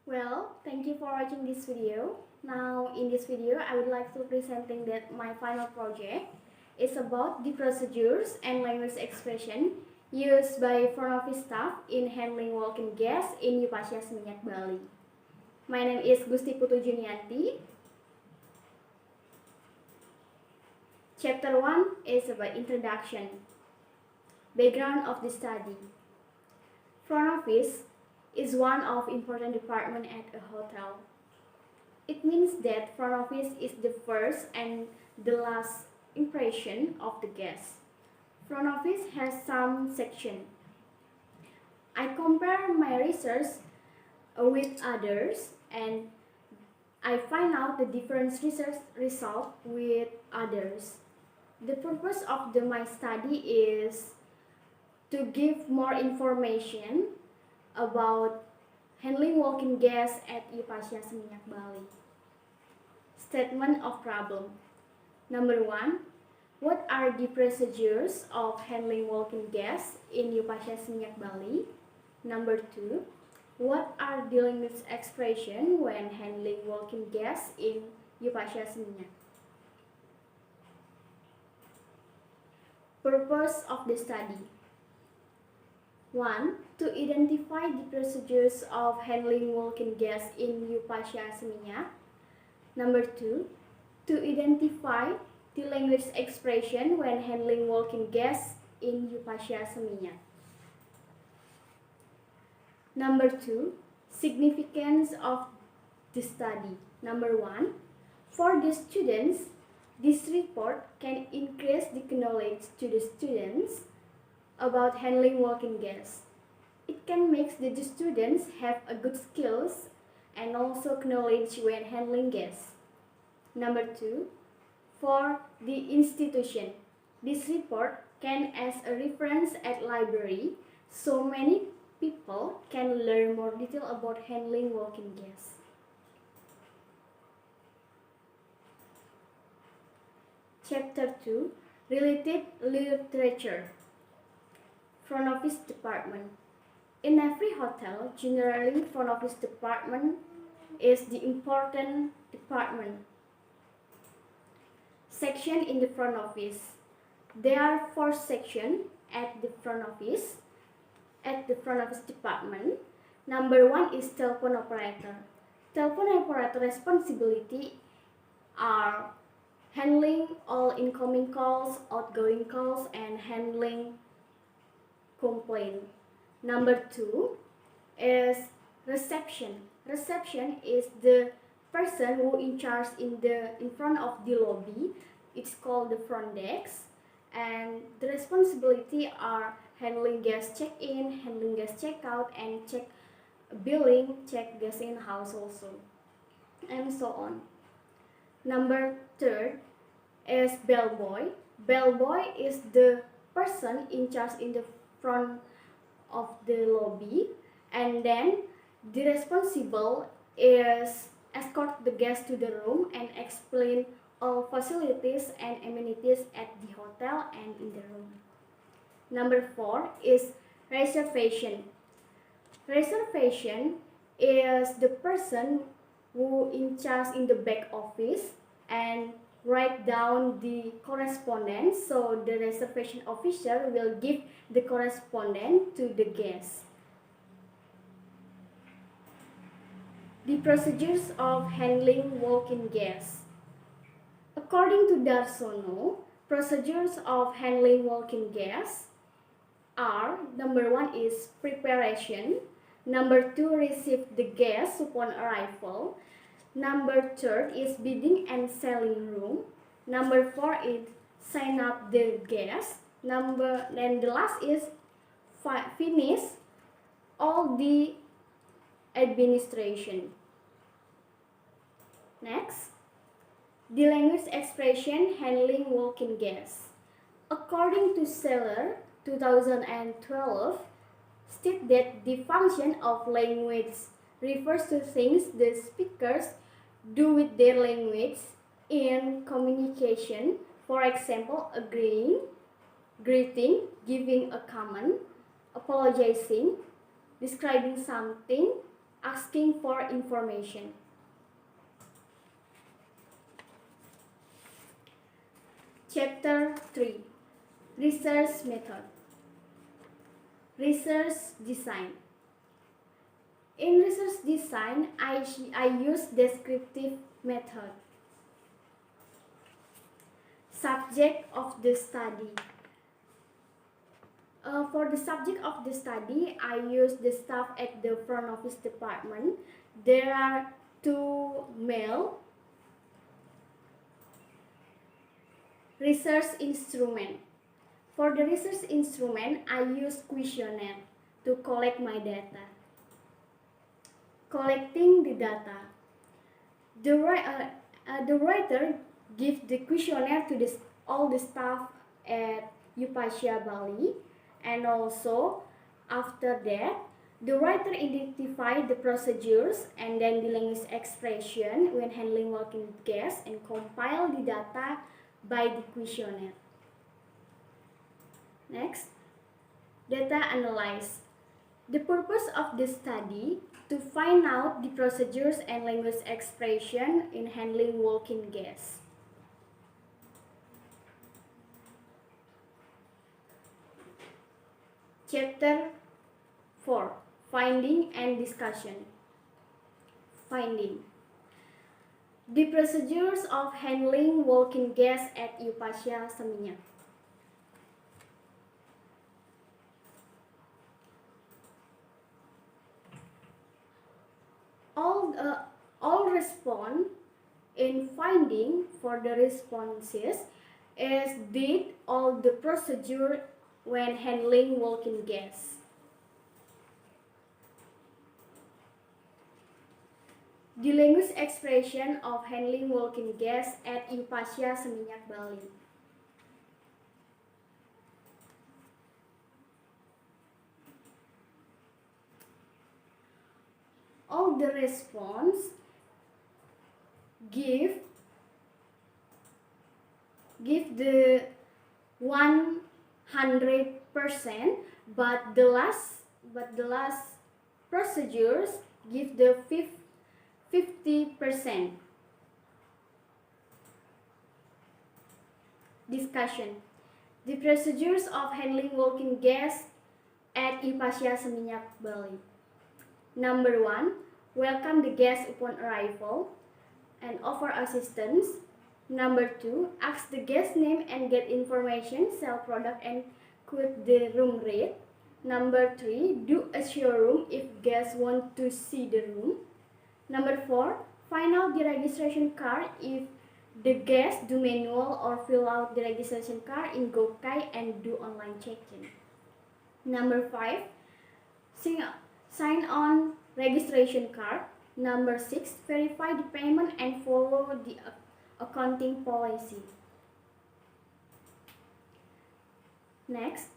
Well, thank you for watching this video. Now, in this video, I would like to presenting that my final project is about the procedures and language expression used by front office staff in handling walk-in guests in Paasha, Seminyak, Bali. My name is Gusti Putu Junianti. Chapter 1 is about introduction, background of the study. Front office is one of important department at a hotel. It means that front office is the first and the last impression of the guest. Front office has some section. I compare my research with others and I find out the different research result with others. The purpose of my study is to give more information about handling walk-in guests at Paasha, Seminyak, Bali. Statement of problem. Number 1. What are the procedures of handling walk-in guests in Paasha, Seminyak, Bali? Number 2. What are the language expression when handling walk-in guests in Paasha, Seminyak? Purpose of the study. 1. To identify the procedures of handling walk-in guests in Paasha, Seminyak. Number 2. To identify the language expression when handling walk-in guests in Paasha, Seminyak. Number 2. Significance of the study. Number 1. For the students, this report can increase the knowledge to the students about handling walk-in guests. It can make the students have a good skills and also knowledge when handling guests. Number 2. For the institution, this report can as a reference at library so many people can learn more detail about handling walk-in guests. Chapter 2. Related literature. Front office department. In every hotel, generally front office department is the important department. Section in the front office. There are 4 sections at the front office. At the front office department. Number 1 is telephone operator. Telephone operator responsibility are handling all incoming calls, outgoing calls, and handling complaint. Number 2 is reception. Reception is the person who in charge in front of the lobby. It's called the front desk, and the responsibility are handling guest check-in, handling guest check-out, and check billing, check guest in house also, and so on. Number 3 is bellboy. Bellboy is the person in charge in the front of the lobby, and then the responsible is escort the guest to the room and explain all facilities and amenities at the hotel and in the room. Number 4 is reservation. Reservation is the person who in charge in the back office and write down the correspondence, so the reservation officer will give the correspondence to the guest. The procedures of handling walk-in guests. According to Darsono, procedures of handling walk-in guests are: number 1 is preparation, number 2 receive the guests upon arrival, number 3 is bidding and selling room, number 4 is sign up the guests, then the last is finish all the administration. Next, the language expression handling walk-in guests. According to Seller 2012, state that the function of language refers to things the speakers do with their language in communication. For example, agreeing, greeting, giving a comment, apologizing, describing something, asking for information. Chapter 3. Research method. Research design. In research design, I use descriptive method. Subject of the study. For the subject of the study, I use the staff at the front office department. There are 2 male. Research instrument. For the research instrument, I use questionnaire to collect my data. Collecting the data. The writer gives the questionnaire to all the staff at Paasha, Bali, and also after that, the writer identifies the procedures and then the language expression when handling walking guests and compile the data by the questionnaire. Next, data analysis. The purpose of the study to find out the procedures and language expression in handling walking guests. Chapter 4. Finding and discussion. Finding. The procedures of handling walking guests at Paasha, Seminyak. All respond in finding for the responses is did all the procedure when handling walking guests. The language expression of handling walking guests at Paasha, Seminyak, Bali. All the response give the 100%, but the last procedures give the 50%. Discussion. The procedures of handling walking guests at Paasha, Seminyak, Bali. Number 1, welcome the guests upon arrival and offer assistance. Number 2, ask the guest name and get information, sell product and quote the room rate. Number 3, do a showroom if guests want to see the room. Number 4, find out the registration card if the guests do manual or fill out the registration card in Gokai and do online check-in. Number 5, sign on registration card. Number 6, verify the payment and follow the accounting policy. Next,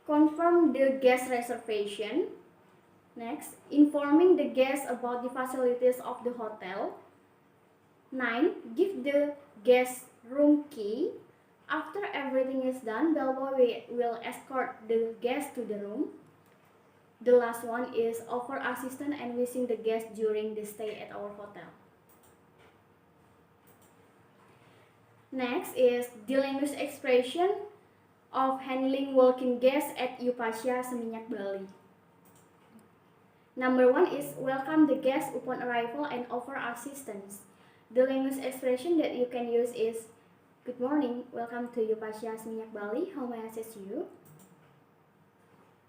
confirm the guest reservation. Next, informing the guests about the facilities of the hotel. 9, give the guest room key. After everything is done, bellboy will escort the guest to the room. The last one is offer assistance and wishing the guest during the stay at our hotel. Next is the language expression of handling walking guests at Paasha, Seminyak, Bali. Number 1 is welcome the guests upon arrival and offer assistance. The language expression that you can use is good morning, welcome to Paasha, Seminyak, Bali. How may I assist you?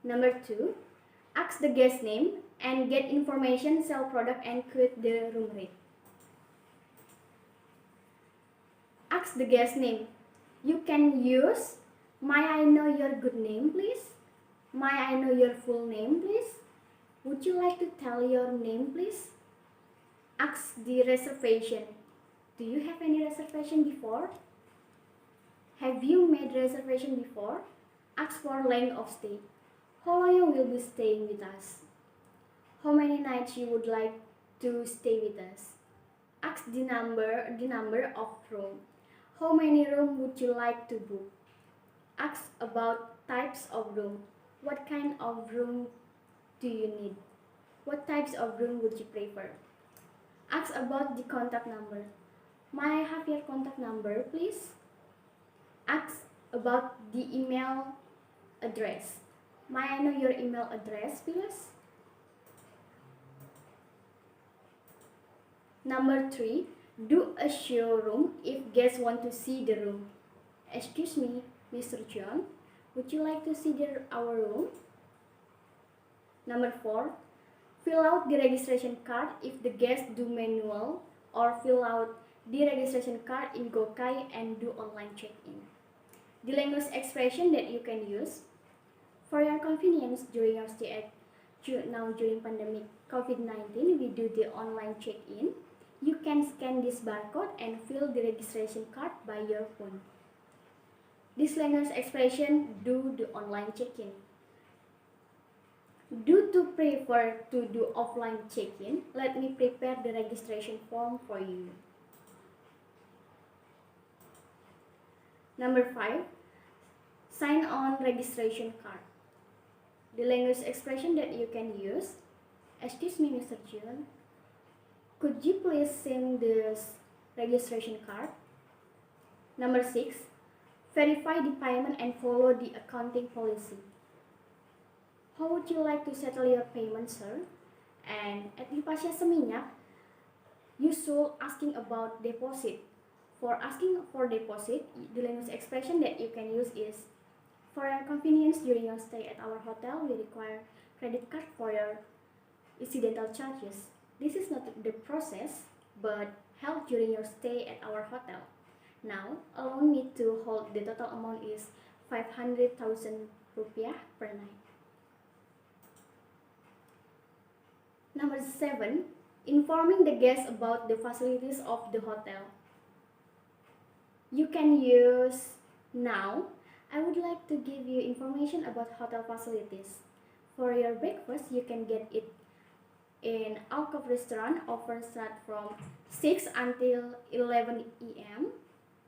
Number 2, ask the guest name and get information, sell product and quote the room rate. Ask the guest name. You can use, may I know your good name please? May I know your full name please? Would you like to tell your name please? Ask the reservation. Do you have any reservation before? Have you made reservation before? Ask for length of stay. How long you will be staying with us? How many nights you would like to stay with us? Ask the number of room. How many room would you like to book? Ask about types of room. What kind of room do you need? What types of room would you prefer? Ask about the contact number. May I have your contact number, please? Ask about the email address. May I know your email address, please? Number 3, do a showroom if guests want to see the room. Excuse me, Mr. John, would you like to see our room? Number 4, fill out the registration card if the guests do manual, or fill out the registration card in Gokai and do online check-in. The language expression that you can use. For your convenience during your stay at during pandemic COVID-19, we do the online check-in. You can scan this barcode and fill the registration card by your phone. This language expression, do the online check-in. Do to prefer to do offline check-in, let me prepare the registration form for you. Number 5, sign on registration card. The language expression that you can use. Excuse me, Mr. John, could you please sign this registration card? Number 6, verify the payment and follow the accounting policy. How would you like to settle your payment, sir? And at Paasha Seminyak, you should asking about deposit. For asking for deposit, the language expression that you can use is, for your convenience during your stay at our hotel, we require credit card for your incidental charges. This is not the process, but held during your stay at our hotel. Now, allow me to hold the total amount is 500,000 rupiah per night. Number 7, informing the guests about the facilities of the hotel. You can use, now, I would like to give you information about hotel facilities. For your breakfast, you can get it in Alcove restaurant, offers start from 6 until 11 a.m.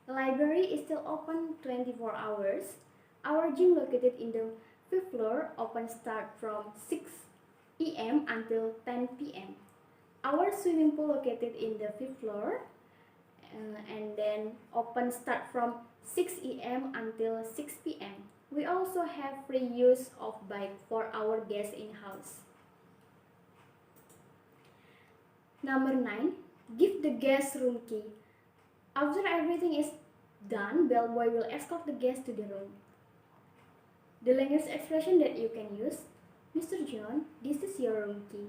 Library is still open 24 hours. Our gym located in the 5th floor, open start from 6 a.m. until 10 p.m. Our swimming pool located in the 5th floor, and then open start from 6 a.m. until 6 p.m. We also have free use of bike for our guests in-house. Number 9, give the guest room key. After everything is done, bellboy will escort the guest to the room. The language expression that you can use, Mr. John, this is your room key.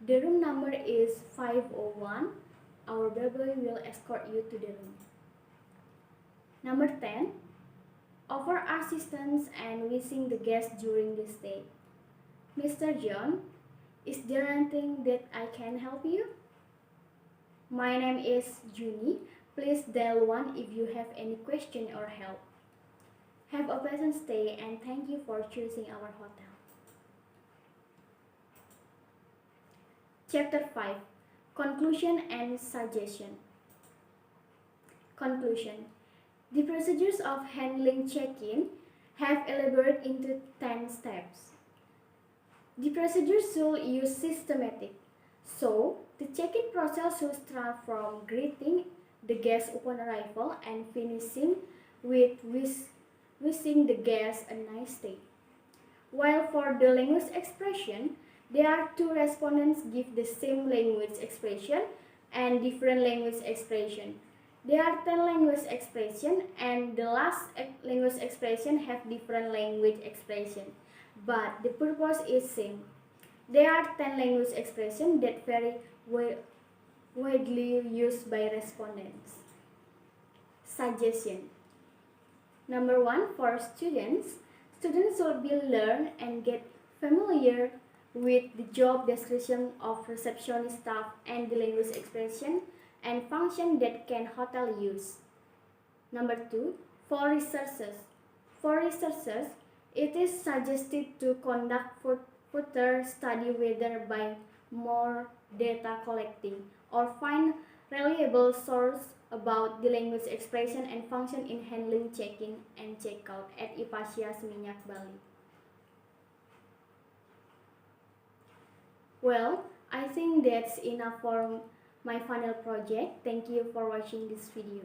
The room number is 501. Our bellboy will escort you to the room. Number 10, offer assistance and wishing the guest during the stay. Mr. John, is there anything that I can help you? My name is Juni. Please dial 1 if you have any question or help. Have a pleasant stay and thank you for choosing our hotel. Chapter 5, Conclusion and Suggestion. Conclusion. The procedures of handling check-in have elaborated into 10 steps. The procedures should use systematic. So, the check-in process should start from greeting the guest upon arrival and finishing with wishing the guest a nice stay. While for the language expression, there are 2 respondents give the same language expression and different language expression. There are 10 language expression and the last language expression have different language expression, but the purpose is same. There are 10 language expressions that vary widely used by respondents. Suggestion. Number 1, for students should be learn and get familiar with the job description of receptionist staff and the language expression and function that can hotel use. Number 2, for researchers, it is suggested to conduct further study whether by more data collecting or find reliable source about the language expression and function in handling check-in and check-out at Paasha Seminyak, Bali. Well, I think that's enough for my final project. Thank you for watching this video.